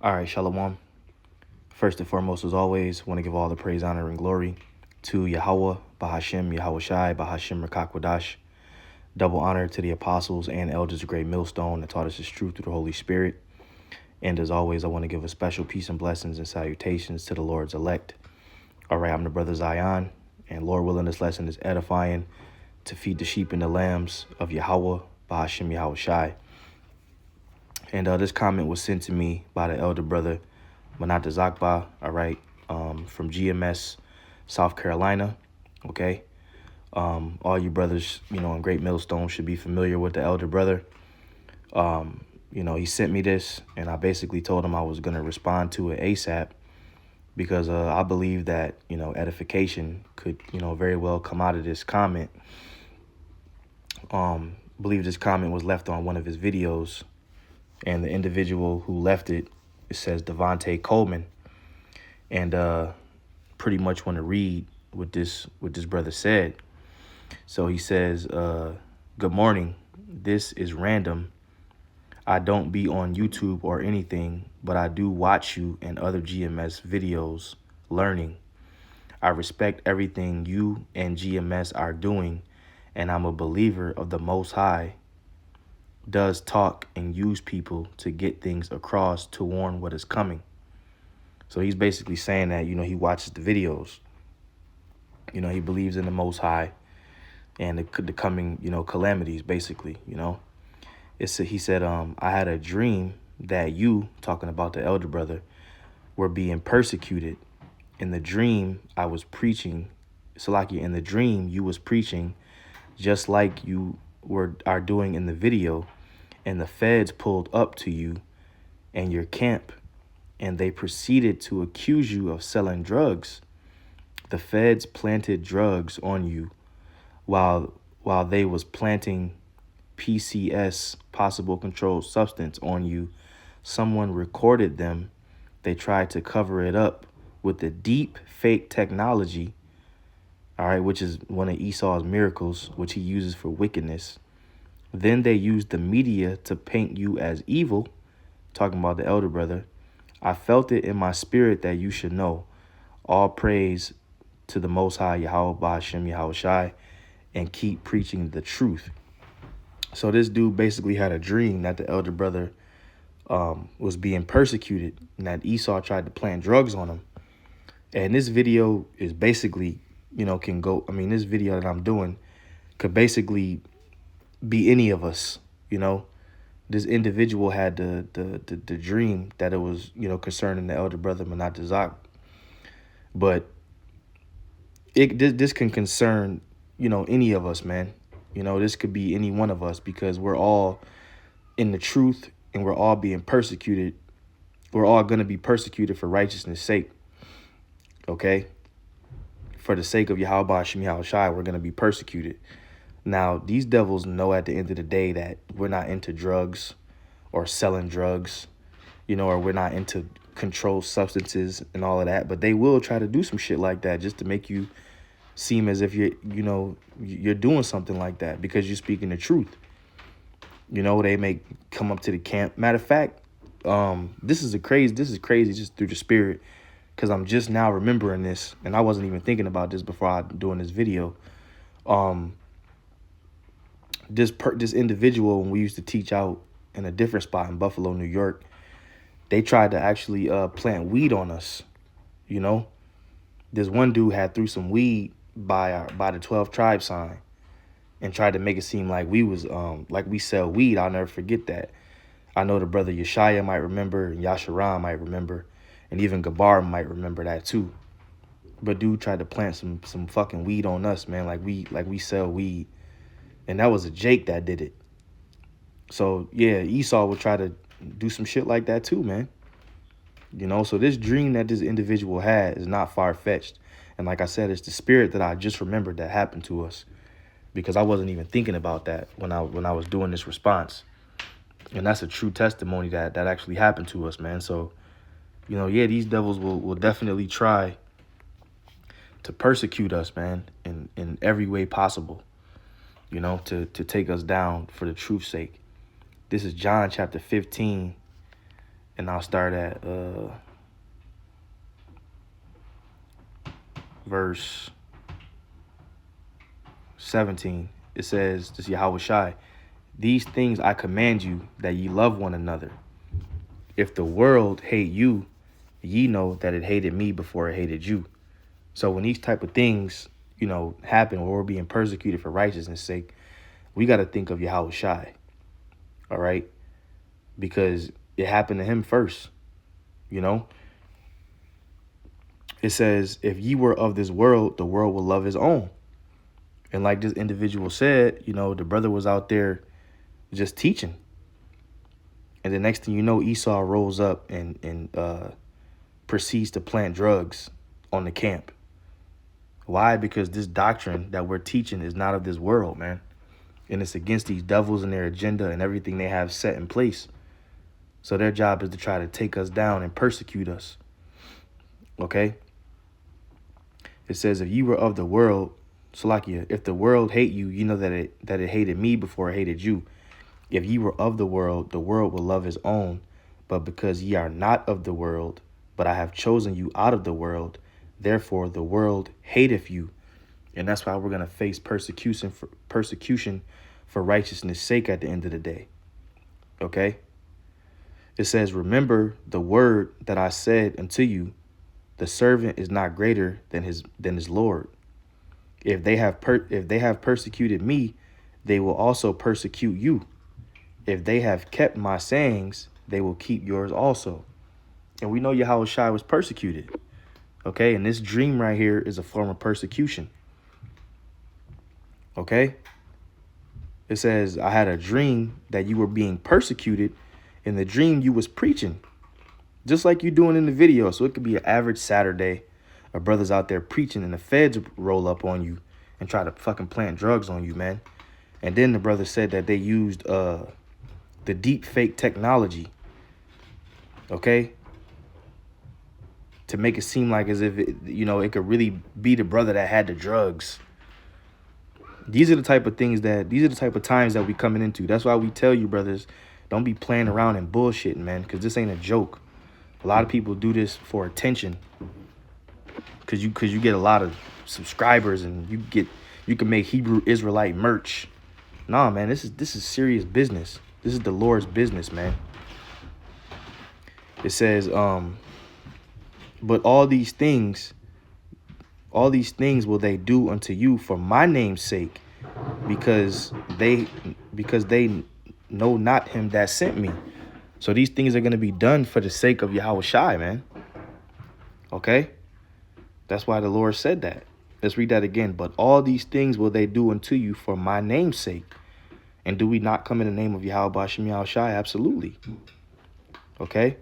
All right, Shalom. First and foremost, as always, want to give all the praise, honor, and glory to Yahweh, Bahashem, Yahweh Shai, Bahashem, Rakakwadash. Double honor to the apostles and elders of Great Millstone that taught us His truth through the Holy Spirit. And as always, I want to give a special peace and blessings and salutations to the Lord's elect. All right, I'm the brother Zion, and Lord willing, this lesson is edifying to feed the sheep and the lambs of Yahweh, Bahashem, Yahweh Shai. And this comment was sent to me by the elder brother Manata Zakba, all right, from GMS, South Carolina, okay? All you brothers, in Great Millstone should be familiar with the elder brother. He sent me this, and I basically told him I was going to respond to it ASAP because I believe that, edification could, very well come out of this comment. Believe this comment was left on one of his videos, and the individual who left it, it says Devontae Coleman, and pretty much want to read what this brother said. So he says, good morning. This is random. I don't be on YouTube or anything, but I do watch you and other GMS videos learning. I respect everything you and GMS are doing, and I'm a believer of the Most High does talk and use people to get things across to warn what is coming. So he's basically saying that, he watches the videos. He believes in the Most High and the coming, calamities, basically, He said, I had a dream that you, talking about the elder brother, were being persecuted. In the dream, I was preaching. Salakia, in the dream, you was preaching just like you are doing in the video, and the feds pulled up to you and your camp, and they proceeded to accuse you of selling drugs. The feds planted drugs on you while they was planting PCS, possible controlled substance, on you. Someone recorded them. They tried to cover it up with the deep fake technology, all right, which is one of Esau's miracles, which he uses for wickedness. Then they used the media to paint you as evil, talking about the elder brother. I felt it in my spirit that you should know. All praise to the Most High, Yahweh, Bahashem, Yahweh Shai, and keep preaching the truth. So this dude basically had a dream that the elder brother was being persecuted and that Esau tried to plant drugs on him. And this video is basically, this video that I'm doing could basically be any of us, This individual had the dream that it was, concerning the elder brother Manat Zak. But this can concern, any of us, man. This could be any one of us because we're all in the truth and we're all being persecuted. We're all going to be persecuted for righteousness' sake. Okay? For the sake of Yahweh Hashem Yahweh Shai, we're going to be persecuted. Now, these devils know at the end of the day that we're not into drugs or selling drugs, or we're not into controlled substances and all of that. But they will try to do some shit like that just to make you seem as if you're doing something like that because you're speaking the truth. They may come up to the camp. Matter of fact, this is crazy just through the spirit, because I'm just now remembering this, and I wasn't even thinking about this before I doing this video. This individual, when we used to teach out in a different spot in Buffalo, New York, they tried to actually plant weed on us. This one dude had threw some weed by the 12 tribe sign and tried to make it seem like we was like we sell weed. I'll never forget that. I know the brother Yeshaya might remember, and Yasharam might remember, and even Gabar might remember that too. But dude tried to plant some fucking weed on us, man, like we sell weed. And that was a Jake that did it. So yeah, Esau would try to do some shit like that too, man. So this dream that this individual had is not far-fetched. And like I said, it's the spirit that I just remembered that happened to us, because I wasn't even thinking about that when I was doing this response. And that's a true testimony that actually happened to us, man. So, yeah, these devils will definitely try to persecute us, man, in every way possible, to take us down for the truth's sake. This is John chapter 15, And I'll start at verse 17. It says, this Yahweh Shai, these things I command you, that ye love one another. If the world hate you, ye know that it hated me before it hated you. So when these type of things, happen, or we're being persecuted for righteousness' sake, we got to think of Yahweh Shai. All right? Because it happened to him first. It says, if ye were of this world, the world will love his own. And like this individual said, the brother was out there just teaching. And the next thing you know, Esau rolls up and proceeds to plant drugs on the camp. Why? Because this doctrine that we're teaching is not of this world, man. And it's against these devils and their agenda and everything they have set in place. So their job is to try to take us down and persecute us. Okay? It says, if you were of the world, Salakia, if the world hate you, you know that it hated me before it hated you. If ye were of the world will love his own. But because ye are not of the world, but I have chosen you out of the world, therefore the world hateth you. And that's why we're going to face persecution for righteousness' sake at the end of the day. Okay? It says, remember the word that I said unto you, the servant is not greater than his Lord. If they have persecuted me, they will also persecute you. If they have kept my sayings, they will keep yours also. And we know Yahweh Shai was persecuted. Okay, and this dream right here is a form of persecution. Okay? It says, I had a dream that you were being persecuted. In the dream, you was preaching. Just like you're doing in the video. So it could be an average Saturday. A brother's out there preaching and the feds roll up on you and try to fucking plant drugs on you, man. And then the brother said that they used the deep fake technology, okay, to make it seem like as if it could really be the brother that had the drugs. These are the type of times that we coming into. That's why we tell you, brothers, don't be playing around and bullshitting, man, because this ain't a joke. A lot of people do this for attention, because you get a lot of subscribers and you can make Hebrew Israelite merch. Nah, man, this is serious business. This is the Lord's business, man. It says, but all these things will they do unto you for my name's sake, because they know not him that sent me. So these things are going to be done for the sake of Yahweh Shai, man. Okay? That's why the Lord said that. Let's read that again. But all these things will they do unto you for my name's sake. And do we not come in the name of Yahweh Bashem Yahweh Shai? Absolutely. Okay?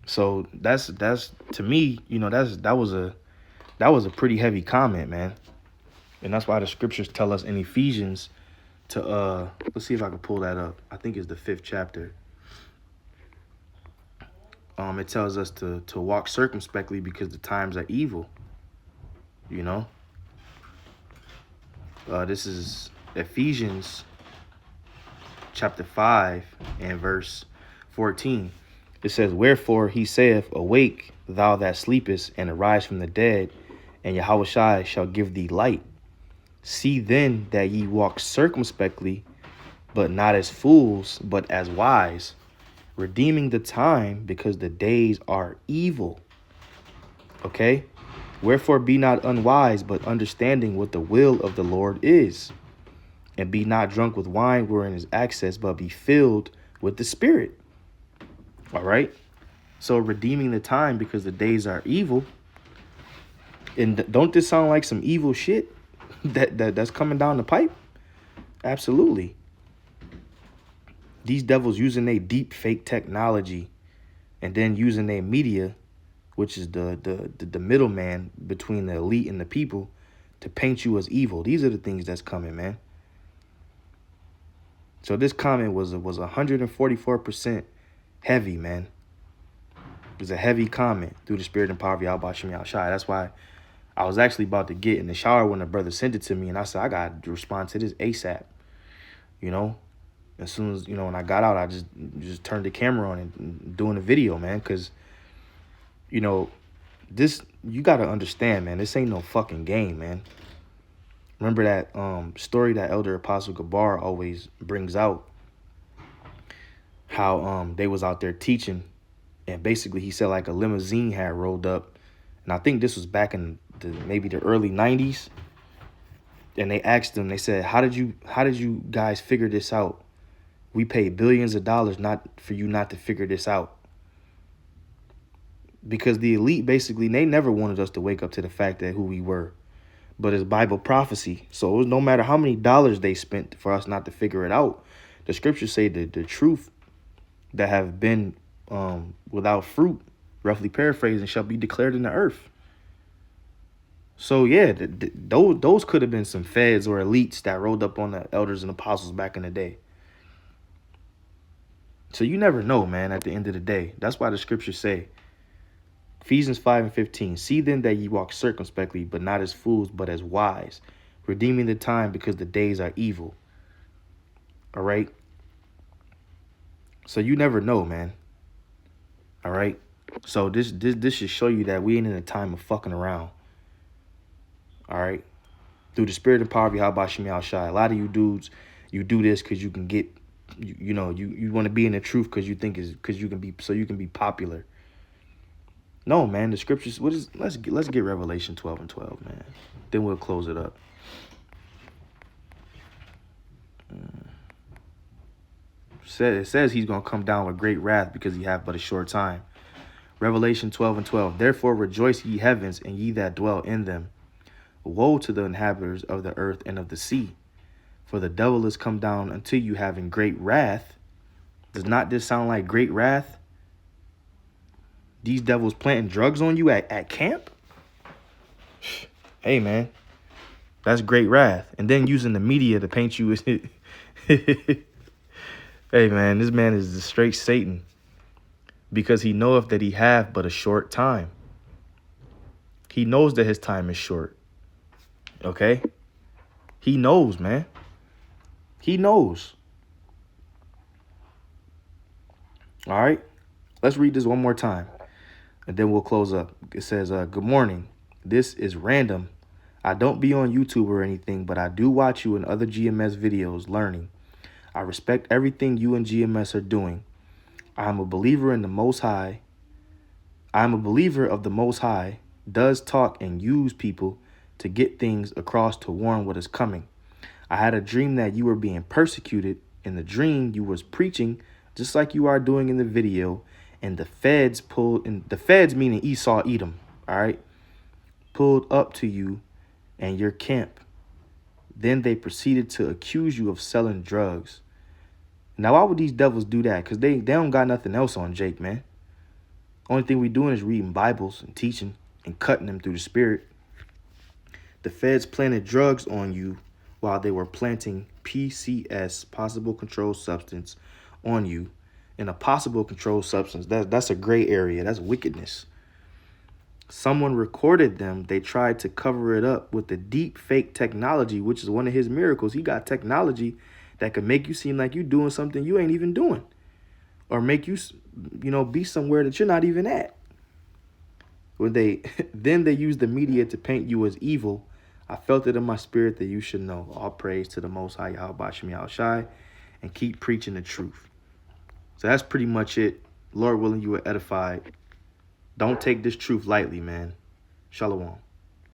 So that's to me, that was a pretty heavy comment, man. And that's why the scriptures tell us in Ephesians to let's see if I can pull that up. I think it's the 5th chapter. It tells us to walk circumspectly because the times are evil. This is Ephesians chapter 5 and verse 14. It says, wherefore he saith, awake, thou that sleepest, and arise from the dead, and Yahweh Shai shall give thee light. See then that ye walk circumspectly, but not as fools, but as wise, redeeming the time, because the days are evil. Okay? Wherefore be not unwise, but understanding what the will of the Lord is. And be not drunk with wine wherein is excess, but be filled with the Spirit. All right? So redeeming the time because the days are evil. And don't this sound like some evil shit that's coming down the pipe? Absolutely. These devils using their deep fake technology and then using their media, which is the middleman between the elite and the people, to paint you as evil. These are the things that's coming, man. So this comment was 144% heavy, man. It was a heavy comment through the spirit and power of Yahweh Shem Yahweh Shai. That's why I was actually about to get in the shower when the brother sent it to me, and I said, I got to respond to this ASAP, And As soon as, when I got out, I just turned the camera on and doing the video, man. Because, this, you got to understand, man, this ain't no fucking game, man. Remember that story that Elder Apostle Gabar always brings out, how they was out there teaching, and basically he said like a limousine had rolled up, and I think this was back in maybe the early 90s, and they asked him, they said, how did you guys figure this out? We paid billions of dollars not for you not to figure this out. Because the elite, basically, they never wanted us to wake up to the fact that who we were. But it's Bible prophecy. So it was no matter how many dollars they spent for us not to figure it out. The scriptures say that the truth that have been without fruit, roughly paraphrasing, shall be declared in the earth. So yeah, those could have been some feds or elites that rolled up on the elders and apostles back in the day. So you never know, man, at the end of the day. That's why the scriptures say, Ephesians 5:15, see then that ye walk circumspectly, but not as fools, but as wise, redeeming the time because the days are evil. All right? So you never know, man. All right? So this should show you that we ain't in a time of fucking around. All right? Through the spirit and power of Yahweh Shem Yahushai. A lot of you dudes, you do this because you can get, you want to be in the truth because you think because you can be popular. No, man, the scriptures, let's get Revelation 12:12, man. Then we'll close it up. It says he's going to come down with great wrath because he hath but a short time. Revelation 12:12, therefore rejoice ye heavens and ye that dwell in them. Woe to the inhabitants of the earth and of the sea, for the devil is come down unto you having great wrath. Does not this sound like great wrath? These devils planting drugs on you at camp? Hey, man, that's great wrath. And then using the media to paint you as... Hey, man, this man is the straight Satan, because he knoweth that he hath but a short time. He knows that his time is short. Okay? He knows, man. He knows. All right? Let's read this one more time, and then we'll close up. It says, good morning. This is random. I don't be on YouTube or anything, but I do watch you in other GMS videos learning. I respect everything you and GMS are doing. I am a believer in the Most High. I am a believer of the Most High, does talk and use people to get things across to warn what is coming. I had a dream that you were being persecuted. In the dream, you was preaching just like you are doing in the video, and the feds meaning Esau, Edom, all right, pulled up to you and your camp. Then they proceeded to accuse you of selling drugs. Now, why would these devils do that? Because they don't got nothing else on Jake, man. Only thing we doing is reading Bibles and teaching and cutting them through the spirit. The feds planted drugs on you while they were planting PCS, possible controlled substance, on you. And a possible controlled substance, that's a gray area. That's wickedness. Someone recorded them. They tried to cover it up with the deep fake technology, which is one of his miracles. He got technology that could make you seem like you're doing something you ain't even doing, or make you, be somewhere that you're not even at. Then they use the media to paint you as evil. I felt it in my spirit that you should know. All praise to the Most High Yahweh Shem Yahushai, and keep preaching the truth. So that's pretty much it. Lord willing, you were edified. Don't take this truth lightly, man. Shalom.